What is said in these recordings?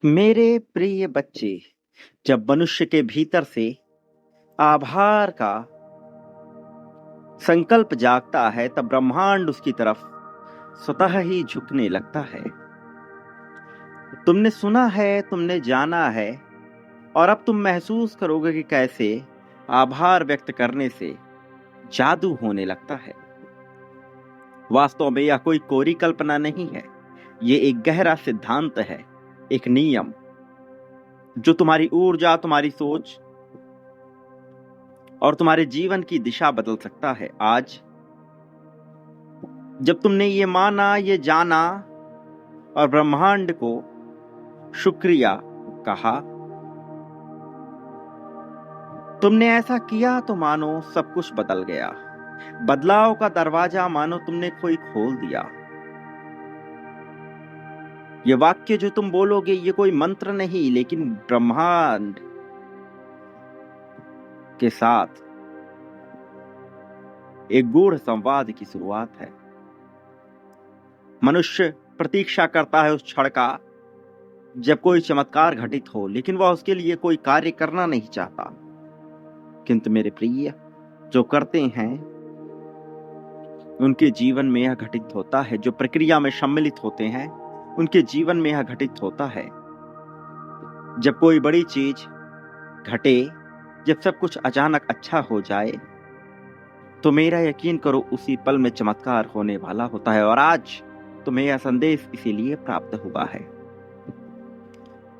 मेरे प्रिय बच्चे, जब मनुष्य के भीतर से आभार का संकल्प जागता है तब ब्रह्मांड उसकी तरफ स्वतः ही झुकने लगता है। तुमने सुना है, तुमने जाना है और अब तुम महसूस करोगे कि कैसे आभार व्यक्त करने से जादू होने लगता है। वास्तव में यह कोई कोरी कल्पना नहीं है, ये एक गहरा सिद्धांत है, एक नियम जो तुम्हारी ऊर्जा, तुम्हारी सोच और तुम्हारे जीवन की दिशा बदल सकता है। आज जब तुमने ये माना, ये जाना और ब्रह्मांड को शुक्रिया कहा, तुमने ऐसा किया तो मानो सब कुछ बदल गया। बदलाव का दरवाजा मानो तुमने कोई खोल दिया। ये वाक्य जो तुम बोलोगे ये कोई मंत्र नहीं, लेकिन ब्रह्मांड के साथ एक गूढ़ संवाद की शुरुआत है। मनुष्य प्रतीक्षा करता है उस क्षण का जब कोई चमत्कार घटित हो, लेकिन वह उसके लिए कोई कार्य करना नहीं चाहता। किंतु मेरे प्रिय, जो करते हैं उनके जीवन में यह घटित होता है। जो प्रक्रिया में सम्मिलित होते हैं उनके जीवन में यह घटित होता है। जब कोई बड़ी चीज घटे, जब सब कुछ अचानक अच्छा हो जाए, तो मेरा यकीन करो उसी पल में चमत्कार होने वाला होता है। और आज तुम्हें यह संदेश इसीलिए प्राप्त हुआ है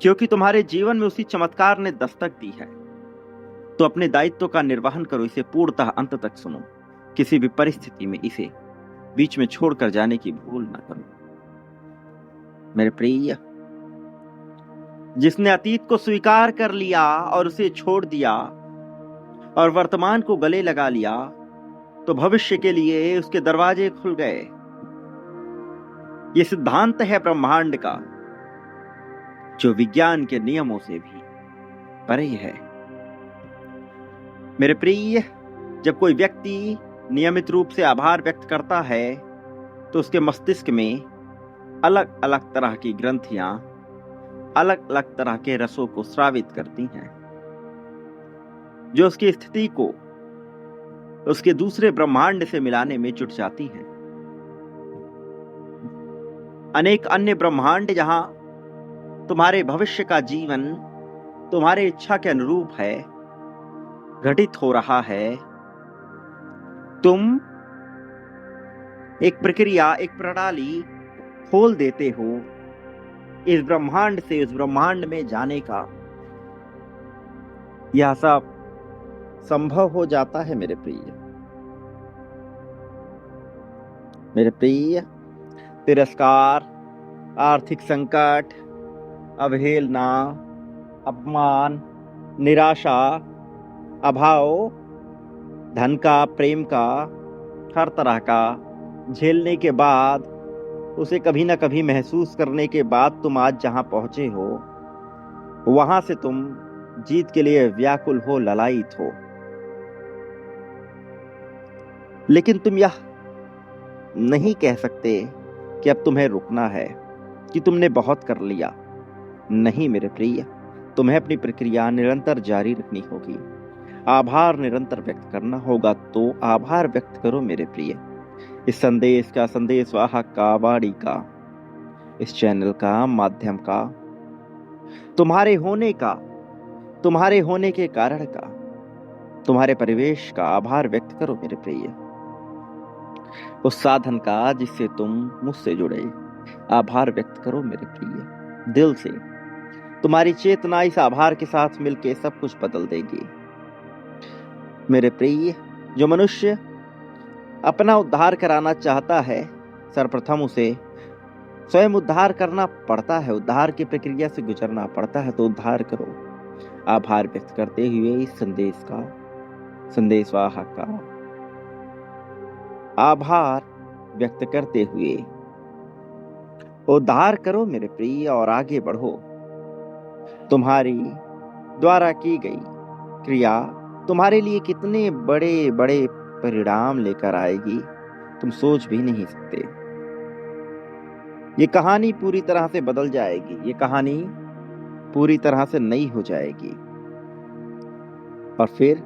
क्योंकि तुम्हारे जीवन में उसी चमत्कार ने दस्तक दी है। तो अपने दायित्व का निर्वहन करो, इसे पूर्णतः अंत तक सुनो। किसी भी परिस्थिति में इसे बीच में छोड़कर जाने की भूल न करो। मेरे प्रिय, जिसने अतीत को स्वीकार कर लिया और उसे छोड़ दिया और वर्तमान को गले लगा लिया, तो भविष्य के लिए उसके दरवाजे खुल गए। यह सिद्धांत है ब्रह्मांड का, जो विज्ञान के नियमों से भी परे है। मेरे प्रिय, जब कोई व्यक्ति नियमित रूप से आभार व्यक्त करता है तो उसके मस्तिष्क में अलग अलग तरह की ग्रंथियां अलग अलग तरह के रसों को स्रावित करती हैं, जो उसकी स्थिति को उसके दूसरे ब्रह्मांड से मिलाने में जुट जाती हैं। अनेक अन्य ब्रह्मांड जहां तुम्हारे भविष्य का जीवन तुम्हारे इच्छा के अनुरूप है, घटित हो रहा है। तुम एक प्रक्रिया, एक प्रणाली खोल देते हो इस ब्रह्मांड से उस ब्रह्मांड में जाने का। यह सब संभव हो जाता है मेरे प्रिय। मेरे प्रिय, तिरस्कार, आर्थिक संकट, अवहेलना, अपमान, निराशा, अभाव, धन का, प्रेम का, हर तरह का झेलने के बाद, उसे कभी ना कभी महसूस करने के बाद तुम आज जहां पहुंचे हो, वहां से तुम जीत के लिए व्याकुल हो, ललायित हो। लेकिन तुम यह नहीं कह सकते कि अब तुम्हें रुकना है, कि तुमने बहुत कर लिया। नहीं मेरे प्रिय, तुम्हें अपनी प्रक्रिया निरंतर जारी रखनी होगी। आभार निरंतर व्यक्त करना होगा, तो आभार व्यक्त करो मेरे प्रिय। इस संदेश का, संदेश वाहक का, वाणी का, इस चैनल का, माध्यम का, तुम्हारे होने का, तुम्हारे होने के कारण का, तुम्हारे परिवेश का आभार व्यक्त करो मेरे प्रिय। उस साधन का जिससे तुम मुझसे जुड़े, आभार व्यक्त करो मेरे प्रिय, दिल से। तुम्हारी चेतना इस आभार के साथ मिलकर सब कुछ बदल देगी मेरे प्रिय। जो मनुष्य अपना उद्धार कराना चाहता है, सर्वप्रथम उसे स्वयं उद्धार करना पड़ता है, उद्धार की प्रक्रिया से गुजरना पड़ता है। तो उद्धार करो आभार व्यक्त करते हुए इस संदेश का, संदेश वाहक का आभार व्यक्त करते हुए उद्धार करो मेरे प्रिय और आगे बढ़ो। तुम्हारी द्वारा की गई क्रिया तुम्हारे लिए कितने बड़े बड़े परिणाम लेकर आएगी, तुम सोच भी नहीं सकते। ये कहानी पूरी तरह से बदल जाएगी। ये कहानी पूरी तरह से नई हो जाएगी और फिर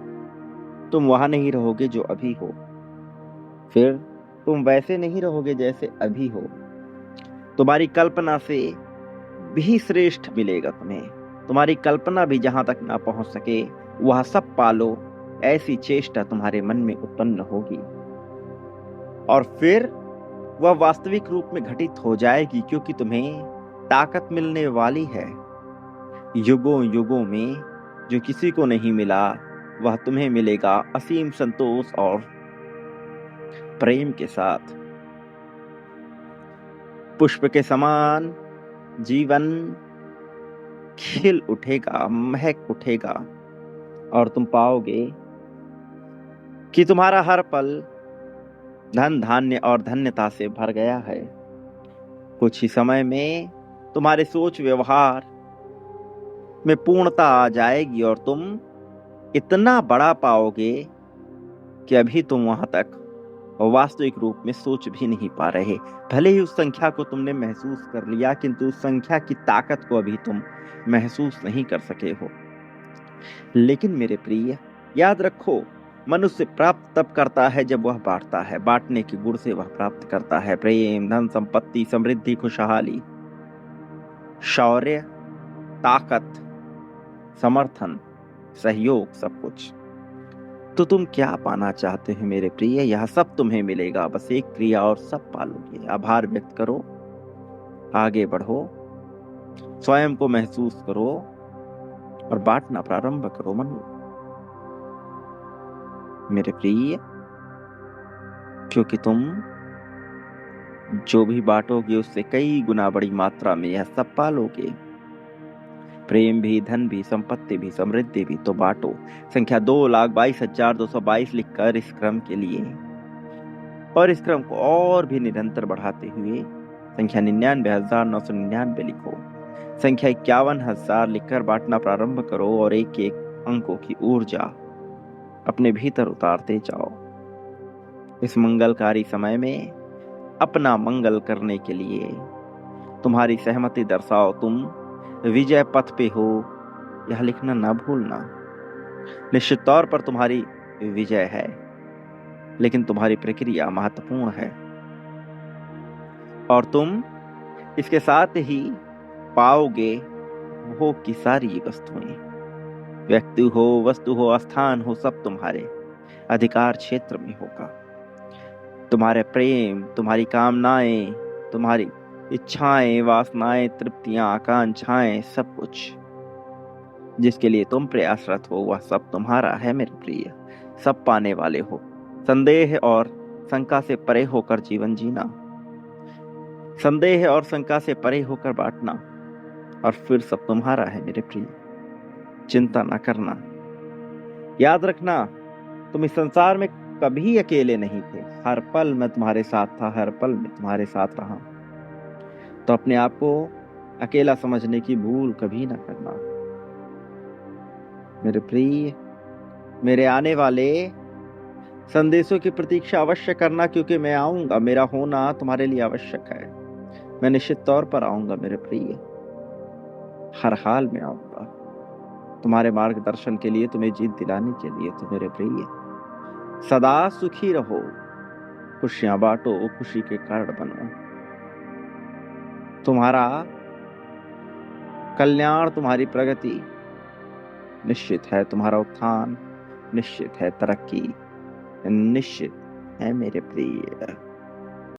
तुम वहां नहीं रहोगे जो अभी हो। फिर तुम वैसे नहीं रहोगे जैसे अभी हो। तुम्हारी कल्पना से भी श्रेष्ठ मिलेगा तुम्हें। तुम्हारी कल्पना भी जहां तक ना पहुंच सके वह सब पालो, ऐसी चेष्टा तुम्हारे मन में उत्पन्न होगी और फिर वह वास्तविक रूप में घटित हो जाएगी, क्योंकि तुम्हें ताकत मिलने वाली है युगों युगों में। जो किसी को नहीं मिला वह तुम्हें मिलेगा असीम संतोष और प्रेम के साथ। पुष्प के समान जीवन खिल उठेगा, महक उठेगा और तुम पाओगे कि तुम्हारा हर पल धन धान्य और धन्यता से भर गया है। कुछ ही समय में तुम्हारे सोच व्यवहार में पूर्णता आ जाएगी और तुम इतना बड़ा पाओगे कि अभी तुम वहां तक वास्तविक रूप में सोच भी नहीं पा रहे। भले ही उस संख्या को तुमने महसूस कर लिया, किंतु उस संख्या की ताकत को अभी तुम महसूस नहीं कर सके हो। लेकिन मेरे प्रिय, याद रखो, मनुष्य प्राप्त तब करता है जब वह बांटता है। बांटने के गुण से वह प्राप्त करता है प्रेम, धन, संपत्ति, समृद्धि, खुशहाली, शौर्य, ताकत, समर्थन, सहयोग, सब कुछ। तो तुम क्या पाना चाहते हो मेरे प्रिय? यह सब तुम्हें मिलेगा, बस एक क्रिया और सब पालोगे। आभार व्यक्त करो, आगे बढ़ो, स्वयं को महसूस करो और बांटना प्रारंभ करो मनु मेरे प्रिय, क्योंकि तुम जो भी बांटोगे उससे कई गुना बड़ी मात्रा में यह सब पालोगे। प्रेम भी, धन भी, संपत्ति भी, समृद्धि भी। तो बांटो। संख्या 2,22,222 लिखकर इस क्रम के लिए और इस क्रम को और भी निरंतर बढ़ाते हुए संख्या 99,999 लिखो। संख्या 51,000 लिखकर बांटना प्रारंभ करो और एक एक अंकों की ऊर्जा अपने भीतर उतारते जाओ। इस मंगलकारी समय में अपना मंगल करने के लिए तुम्हारी सहमति दर्शाओ। तुम विजय पथ पे हो, यह लिखना ना भूलना। निश्चित तौर पर तुम्हारी विजय है, लेकिन तुम्हारी प्रक्रिया महत्वपूर्ण है और तुम इसके साथ ही पाओगे भोग की सारी वस्तुएं। व्यक्ति हो, वस्तु हो, स्थान हो, सब तुम्हारे अधिकार क्षेत्र में होगा। तुम्हारे प्रेम, तुम्हारी कामनाएं, तुम्हारी इच्छाएं, वासनाएं, तृप्तियां, आकांक्षाएं, सब कुछ जिसके लिए तुम प्रयासरत हो वह सब तुम्हारा है मेरे प्रिय। सब पाने वाले हो। संदेह और शंका से परे होकर जीवन जीना, संदेह और शंका से परे होकर बांटना और फिर सब तुम्हारा है मेरे प्रिय। चिंता ना करना। याद रखना, तुम इस संसार में कभी अकेले नहीं थे। हर पल मैं तुम्हारे साथ था, हर पल मैं तुम्हारे साथ रहा। तो अपने आप को अकेला समझने की भूल कभी ना करना मेरे प्रिय। मेरे आने वाले संदेशों की प्रतीक्षा अवश्य करना, क्योंकि मैं आऊंगा। मेरा होना तुम्हारे लिए आवश्यक है। मैं निश्चित तौर पर आऊंगा मेरे प्रिय, हर हाल में आऊंगा तुम्हारे मार्गदर्शन के लिए, तुम्हें जीत दिलाने के लिए। तो मेरे प्रिय, सदा सुखी रहो, खुशियां बांटो, खुशी के कारण बनो। तुम्हारा कल्याण, तुम्हारी प्रगति निश्चित है। तुम्हारा उत्थान निश्चित है। तरक्की निश्चित है मेरे प्रिय।